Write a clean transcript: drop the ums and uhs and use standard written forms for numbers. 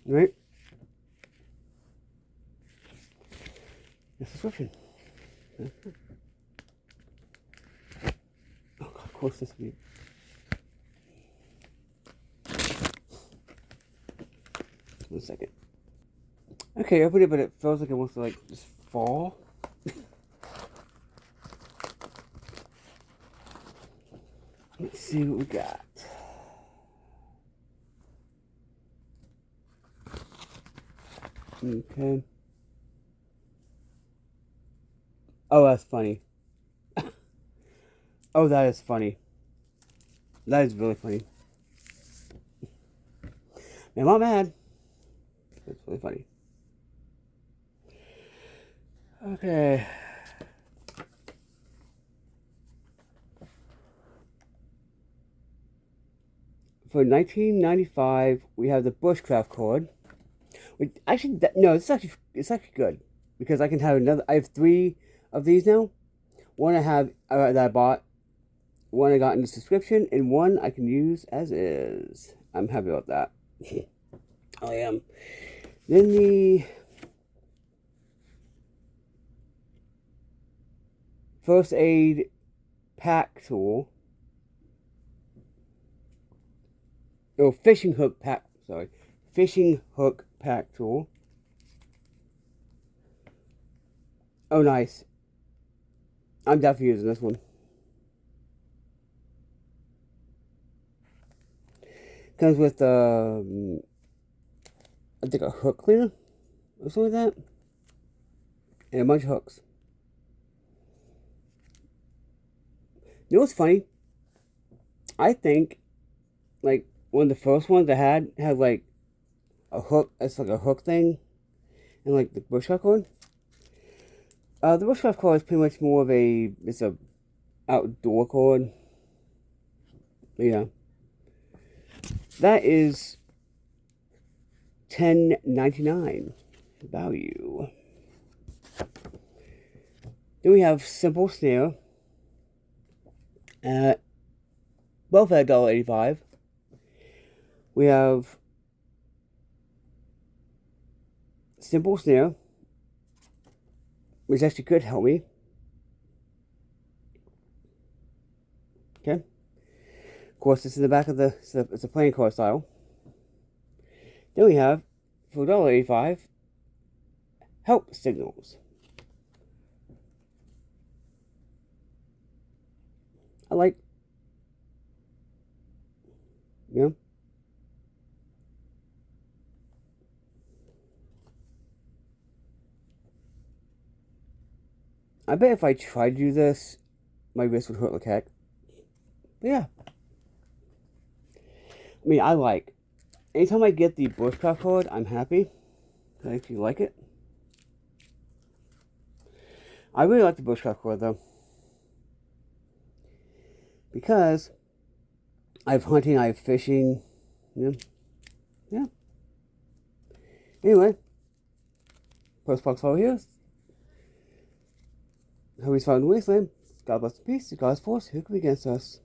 Right? The subscription. Oh, God, of course this will be. One second. Okay, I opened it, but it feels like it wants to like just fall. Let's see what we got. Okay. Oh, that's funny. Oh, that is funny. That is really funny. I'm not mad. It's really funny. Okay. For 1995, we have the Bushcraft cord. Which actually, no, it's actually good because I can have another. I have 3 of these now. One I have that I bought. One I got in the subscription, and one I can use as is. I'm happy about that. I am. Then the first aid pack tool. Oh, fishing hook pack. Sorry, fishing hook pack tool. Oh, nice. I'm definitely using this one. Comes with I think a hook cleaner or something like that, and a bunch of hooks. You know what's funny? I think like one of the first ones I had like a hook. It's like a hook thing, and like the bushcraft cord. The bushcraft cord is pretty much more of it's a outdoor cord. But yeah, that is $10.99 value. Then we have simple snare at both at $1.85. We have simple snare, which actually could help me. Okay. Of course, it's in the back of it's a playing card style. Then we have, for $1.85, help signals. I like, you know, I bet if I tried to do this, my wrist would hurt like heck. But yeah. I mean, anytime I get the bushcraft cord, I'm happy. I actually like it. I really like the bushcraft cord though. Because I have hunting, I have fishing. Yeah. Anyway, postbox over here. Hope he's found the wasteland. God bless the peace. God's force. Who can be against us?